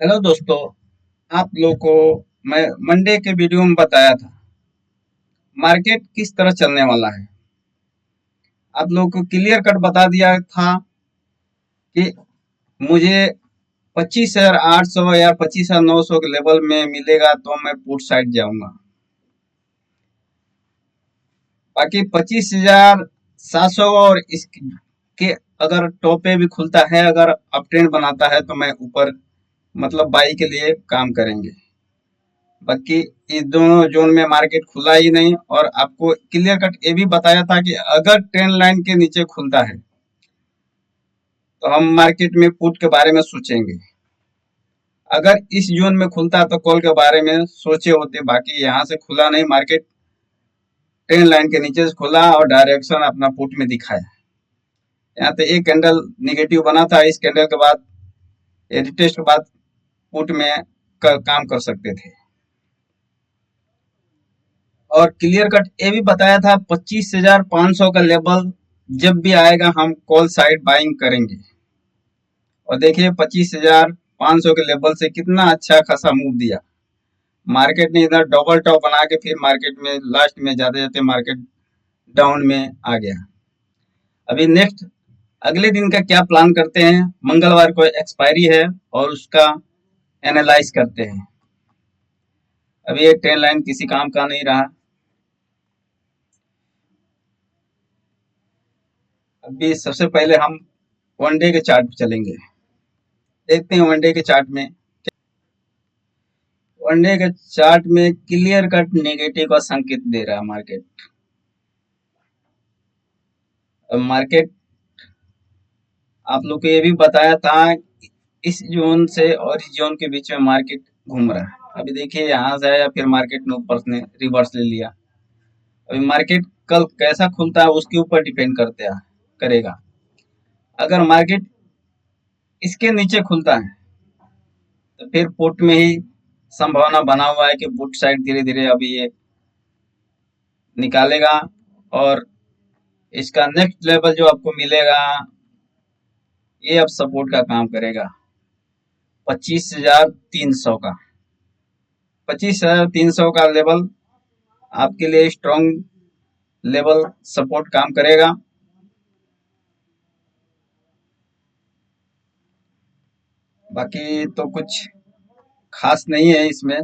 Hello दोस्तों। आप लोगों को मैं मंडे के वीडियो में बताया था मार्केट किस तरह चलने वाला है। आप लोगों को क्लियर कट बता दिया था कि मुझे 25,800 या 25,900 के लेवल में मिलेगा तो मैं पुट साइड जाऊंगा। बाकी 25,700 और इसके अगर टॉप पे भी खुलता है, अगर अप ट्रेंड बनाता है तो मैं ऊपर मतलब बाई के लिए काम करेंगे। बाकी इस दोनों जोन में मार्केट खुला ही नहीं, और आपको क्लियर कट ये भी बताया था कि अगर ट्रेंड लाइन के नीचे खुलता है तो हम मार्केट में पुट के बारे में सोचेंगे। अगर इस जोन में खुलता तो कॉल के बारे में सोचे होते। बाकी यहाँ से खुला नहीं, मार्केट ट्रेंड लाइन के नीचे से खुला और डायरेक्शन अपना पुट में दिखाया। यहाँ पे एक कैंडल निगेटिव बना था, इस कैंडल के बाद रिटेस्ट के बाद पुट में काम कर सकते थे। और क्लियर कट ये भी बताया था 25,500 का लेवल जब भी आएगा हम कॉल साइड बाइंग करेंगे। और देखिए 25,500 के लेवल से कितना अच्छा खासा मूव दिया मार्केट ने। इधर डबल टॉप बना के फिर मार्केट में लास्ट में जाते जाते मार्केट डाउन में आ गया। अभी नेक्स्ट अगले दिन का क्या प्लान करते हैं। मंगलवार को एक्सपायरी है और उसका एनालाइज करते हैं। अभी ये ट्रेन लाइन किसी काम का नहीं रहा। अभी सबसे पहले हम वनडे के चार्ट पे चलेंगे, देखते हैं वनडे के चार्ट में। वनडे के चार्ट में क्लियर कट नेगेटिव का संकेत दे रहा है मार्केट। अब मार्केट आप लोग को ये भी बताया था इस जोन से और इस जोन के बीच में मार्केट घूम रहा है। अभी देखिए यहाँ से आया, फिर मार्केट ने ऊपर ने रिवर्स ले लिया। अभी मार्केट कल कैसा खुलता है उसके ऊपर डिपेंड करेगा। अगर मार्केट इसके नीचे खुलता है तो फिर पुट में ही संभावना बना हुआ है कि पुट साइड धीरे धीरे अभी ये निकालेगा। और इसका नेक्स्ट लेवल जो आपको मिलेगा ये अब सपोर्ट का काम करेगा 25,300 का। 25,300 का लेवल आपके लिए स्ट्रॉन्ग लेवल सपोर्ट काम करेगा। बाकी तो कुछ खास नहीं है इसमें।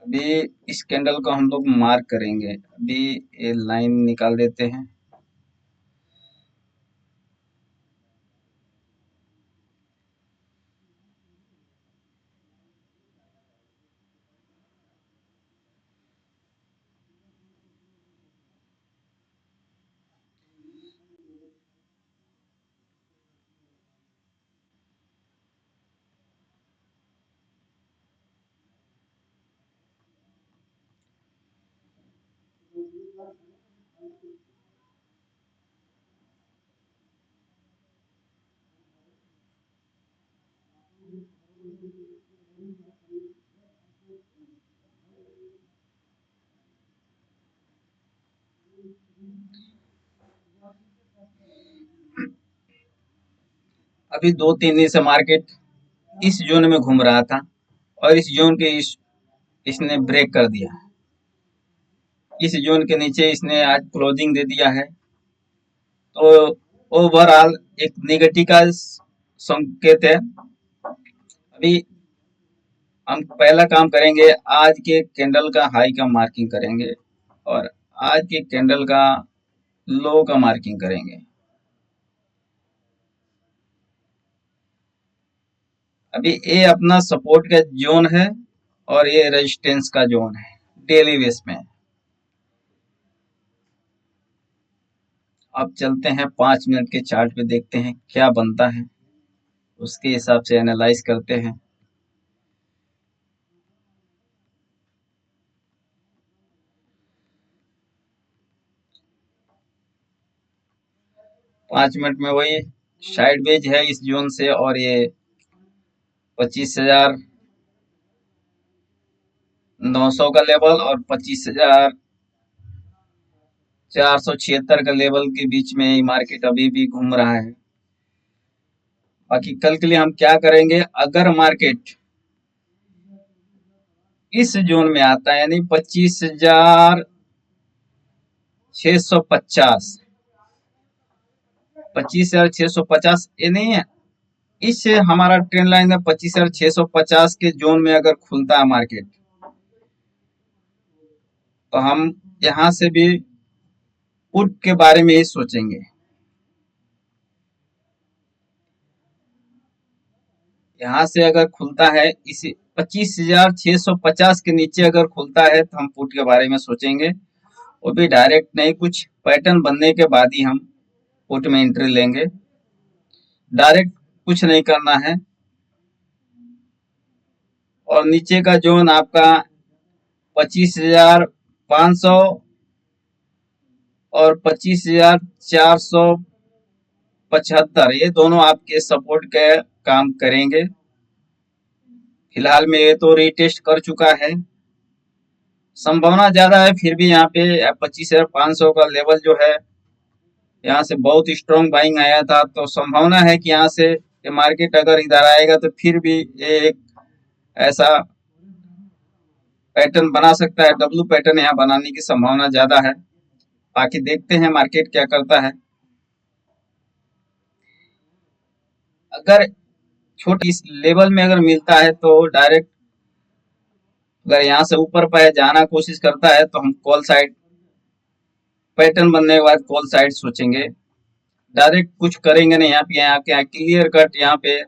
अभी इस कैंडल को हम लोग मार्क करेंगे। अभी ये लाइन निकाल देते हैं। 2-3 दिन से मार्केट इस जोन में घूम रहा था और इस जोन के इसने ब्रेक कर दिया। इस जोन के नीचे इसने आज क्लोजिंग दे दिया है। तो ओवरऑल एक नेगेटिव का संकेत है। अभी हम पहला काम करेंगे, आज के कैंडल का हाई का मार्किंग करेंगे और आज के कैंडल का लो का मार्किंग करेंगे। अभी ये अपना सपोर्ट का जोन है और ये रेजिस्टेंस का जोन है डेली बेस में। अब चलते हैं 5 मिनट के चार्ट पे, देखते हैं क्या बनता है, उसके हिसाब से एनालाइज करते हैं। 5 मिनट में वही साइड वेज है इस जोन से, और ये 25,900 का लेवल और 25,400 476 का लेवल के बीच में ही मार्केट अभी भी घूम रहा है। बाकी कल के लिए हम क्या करेंगे, अगर मार्केट इस जोन में आता है यानी 25,650, 25,650 ये नहीं है, इस हमारा ट्रेंड लाइन है 25,650 के जोन में अगर खुलता है मार्केट, तो हम यहां से भी पुट के बारे में ही सोचेंगे। यहाँ से अगर खुलता है इसी 25,650 के नीचे अगर खुलता है तो हम पुट के बारे में सोचेंगे। वो भी डायरेक्ट नहीं, कुछ पैटर्न बनने के बाद ही हम पुट में एंट्री लेंगे। डायरेक्ट कुछ नहीं करना है। और नीचे का जोन आपका 25,500 और 25,475, ये दोनों आपके सपोर्ट के काम करेंगे। फिलहाल में ये तो रीटेस्ट कर चुका है, संभावना ज्यादा है फिर भी यहाँ पे 25,500 का लेवल जो है, यहाँ से बहुत स्ट्रॉन्ग बाइंग आया था, तो संभावना है कि यहाँ से मार्केट अगर इधर आएगा तो फिर भी ये एक ऐसा पैटर्न बना सकता है, डब्लू पैटर्न यहाँ बनाने की संभावना ज्यादा है। बाकी देखते हैं मार्केट क्या करता है। अगर छोटी इस लेवल में अगर मिलता है तो डायरेक्ट, अगर यहाँ से ऊपर पर जाना कोशिश करता है तो हम कॉल साइड, पैटर्न बनने के बाद कॉल साइड सोचेंगे। डायरेक्ट कुछ करेंगे नहीं, यहाँ पे क्लियर कट यहाँ पे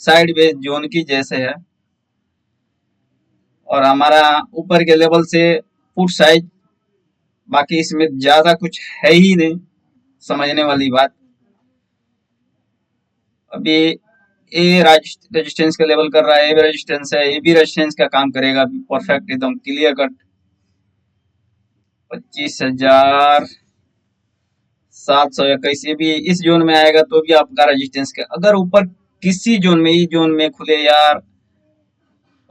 साइड बेस जोन की जैसे है, और हमारा ऊपर के लेवल से पुट साइज, बाकी इसमें ज्यादा कुछ है ही नहीं समझने वाली बात। अभी ए रेजिस्टेंस का लेवल कर रहा है, ए भी रेजिस्टेंस है, ए भी रेजिस्टेंस का काम करेगा परफेक्ट एकदम क्लियर कट। 25,721 ये भी इस जोन में आएगा तो भी आपका रेजिस्टेंस का, अगर ऊपर किसी जोन में, इस जोन में खुले यार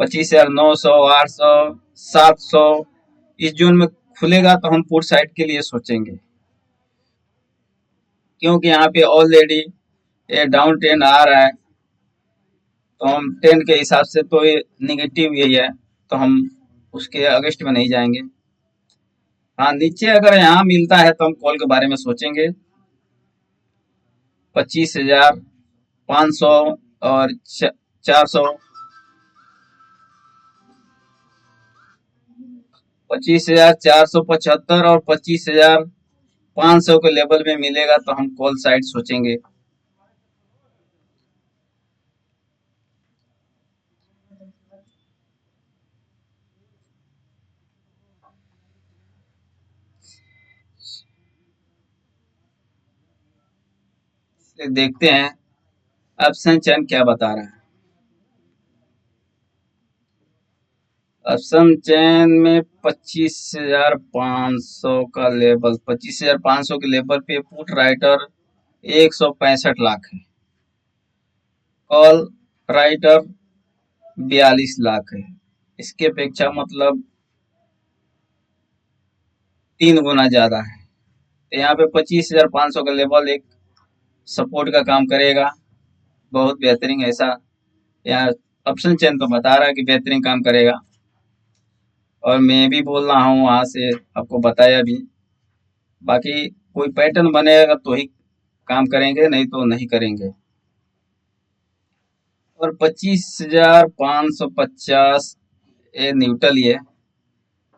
25,900, 800, 700 इस जोन में खुलेगा तो हम पुट साइड के लिए सोचेंगे, क्योंकि यहाँ पे ऑलरेडी ये डाउन ट्रेंड आ रहा है, तो हम ट्रेंड के हिसाब से तो ये निगेटिव यही है, तो हम उसके अगेंस्ट में नहीं जाएंगे। हाँ, नीचे अगर यहाँ मिलता है तो हम कॉल के बारे में सोचेंगे। 25,500 और 400, 25,475 और 25,500 के लेवल में मिलेगा तो हम कॉल साइड सोचेंगे। देखते हैं ऑप्शन चैन क्या बता रहा है। ऑप्शन चैन में 25,500 का लेवल, 25,500 के लेवल पे पुट राइटर 165 लाख है, कॉल राइटर 42 लाख है। इसके अपेक्षा मतलब 3 गुना ज्यादा है। तो यहाँ पे 25,500 का लेवल एक सपोर्ट का काम करेगा, बहुत बेहतरीन। ऐसा यहाँ ऑप्शन चेन तो बता रहा है कि बेहतरीन काम करेगा, और मैं भी बोल रहा हूँ वहां से आपको बताया भी। बाकी कोई पैटर्न बनेगा तो ही काम करेंगे, नहीं तो नहीं करेंगे। और 25,550 ये न्यूट्रल ही है,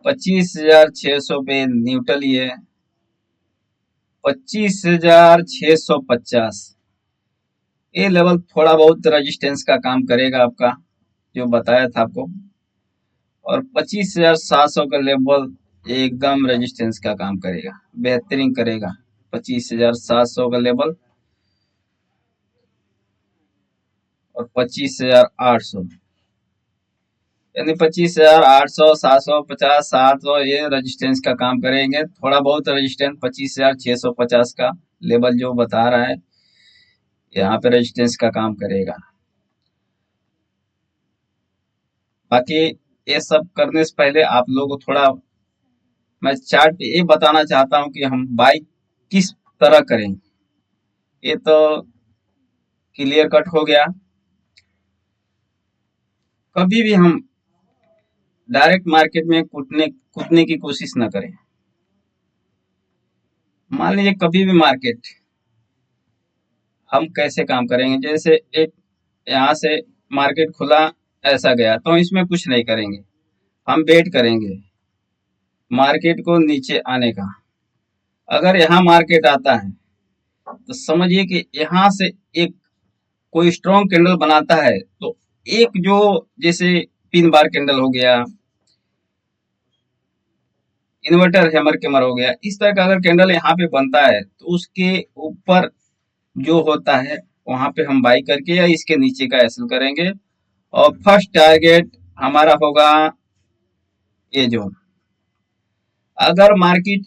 25,600 पे न्यूट्रल ही है, 25,650 ये लेवल थोड़ा बहुत रेजिस्टेंस का काम करेगा आपका, जो बताया था आपको। और 25,700 का लेवल एकदम रेजिस्टेंस का काम करेगा, बेहतरीन करेगा 25,700 का लेवल। और 25,800 यानी 25,800, 750, 700 ये रेजिस्टेंस का काम करेंगे। थोड़ा बहुत रेजिस्टेंस 25,650 का लेवल जो बता रहा है, यहाँ पे रेजिस्टेंस का काम करेगा। बाकी ये सब करने से पहले आप लोगों को थोड़ा मैं चार्ट पे ये बताना चाहता हूँ कि हम बाई किस तरह करें। ये तो क्लियर कट हो गया। कभी भी हम डायरेक्ट मार्केट में कूदने कूदने की कोशिश न करें। मान लीजिए कभी भी मार्केट, हम कैसे काम करेंगे, जैसे एक यहाँ से मार्केट खुला, ऐसा गया तो इसमें कुछ नहीं करेंगे, हम वेट करेंगे मार्केट को नीचे आने का। अगर यहाँ मार्केट आता है तो समझिए कि यहाँ से एक कोई स्ट्रॉन्ग कैंडल बनाता है, तो एक जो जैसे पिन बार कैंडल हो गया, इन्वर्टर हैमर कैमर हो गया, इस तरह का अगर कैंडल यहाँ पे बनता है तो उसके ऊपर जो होता है वहां पे हम बाई करके या इसके नीचे का एसल करेंगे। और फर्स्ट टारगेट हमारा होगा ये जोन। अगर मार्केट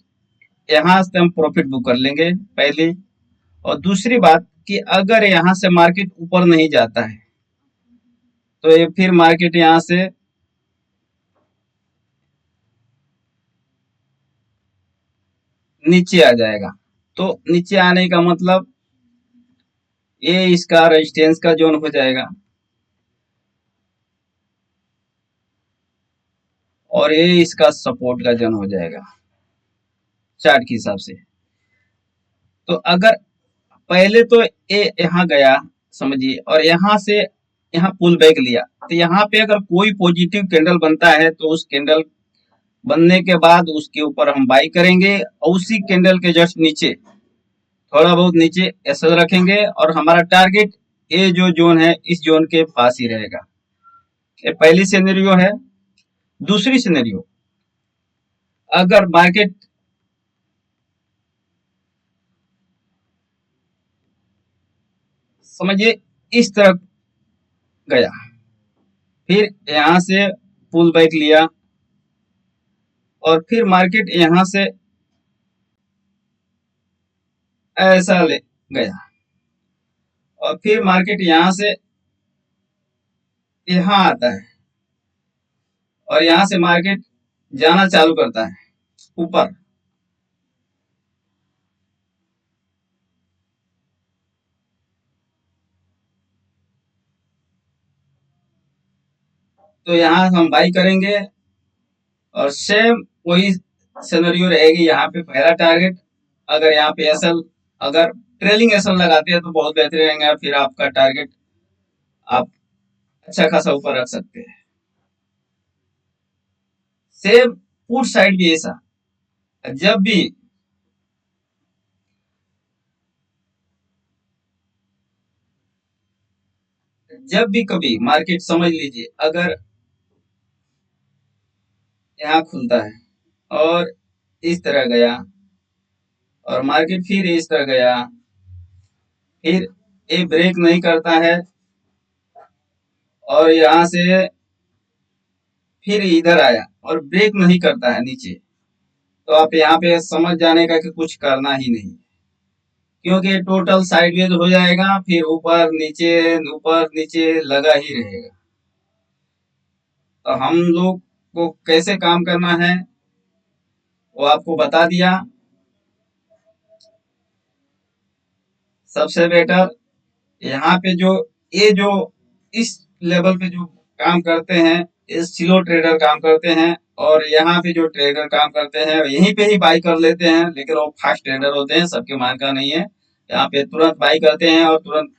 यहाँ से हम प्रॉफिट बुक कर लेंगे पहले। और दूसरी बात कि अगर यहाँ से मार्केट ऊपर नहीं जाता है तो ये फिर मार्केट यहाँ से नीचे आ जाएगा। तो नीचे आने का मतलब ये इसका रेजिस्टेंस का जोन हो जाएगा और ये इसका सपोर्ट का जोन हो जाएगा चार्ट के हिसाब से। तो अगर पहले तो ये यहाँ गया समझिए, और यहाँ से यहाँ पुल बैक लिया, तो यहाँ पे अगर कोई पॉजिटिव कैंडल बनता है तो उस कैंडल बनने के बाद उसके ऊपर हम बाई करेंगे और उसी कैंडल के जस्ट नीचे थोड़ा बहुत नीचे एसएल रखेंगे और हमारा टारगेट ये जो जोन है इस जोन के पास ही रहेगा। ये पहली सिनेरियो है। दूसरी सिनेरियो, अगर मार्केट समझिए इस तरफ गया, फिर यहाँ से पुल बैक लिया और फिर मार्केट यहाँ से ऐसा ले गया और फिर मार्केट यहाँ से यहाँ आता है और यहाँ से मार्केट जाना चालू करता है ऊपर। तो यहाँ हम बाई करेंगे और सेम वही सिनेरियो रहेगी। यहाँ पे पहला टारगेट, अगर यहाँ पे एसएल, अगर ट्रेलिंग एसएल लगाते हैं तो बहुत बेहतर रहेगा, फिर आपका टारगेट आप अच्छा खासा ऊपर रख सकते हैं। सेम पुट साइड भी ऐसा, जब भी कभी मार्केट समझ लीजिए अगर यहाँ खुलता है और इस तरह गया और मार्केट फिर इस तरह गया, फिर ये ब्रेक नहीं करता है और यहाँ से फिर इधर आया और ब्रेक नहीं करता है नीचे, तो आप यहाँ पे समझ जाने का कि कुछ करना ही नहीं, क्योंकि टोटल साइडवेज हो जाएगा, फिर ऊपर नीचे लगा ही रहेगा। तो हम लोग को कैसे काम करना है वो आपको बता दिया। सबसे बेटर यहाँ पे जो ये जो इस लेवल पे जो काम करते हैं, इस स्लो ट्रेडर काम करते हैं, और यहाँ पे जो ट्रेडर काम करते हैं यहीं पे ही बाई कर लेते हैं, लेकिन वो फास्ट ट्रेडर होते हैं, सबके मान का नहीं है। यहाँ पे तुरंत बाई करते हैं और तुरंत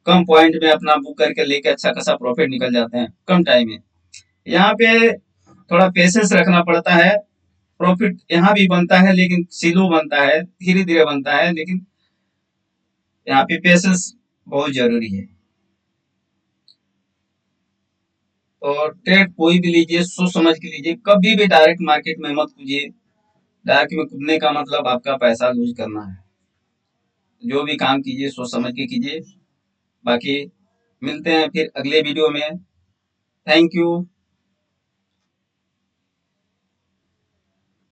कम पॉइंट में अपना बुक करके लेके अच्छा खासा प्रॉफिट निकल जाते हैं कम टाइम में। यहाँ पे थोड़ा पेशेंस रखना पड़ता है। प्रॉफिट यहाँ भी बनता है लेकिन स्लो बनता है, धीरे धीरे बनता है, लेकिन यहाँ पे पेशेंस बहुत जरूरी है। और ट्रेड कोई भी लीजिए सोच समझ के लीजिए, कभी भी डायरेक्ट मार्केट में मत कूदिए। डायरेक्ट में कूदने का मतलब आपका पैसा लूज करना है। जो भी काम कीजिए सोच समझ के कीजिए। बाकी मिलते हैं फिर अगले वीडियो में। Thank you.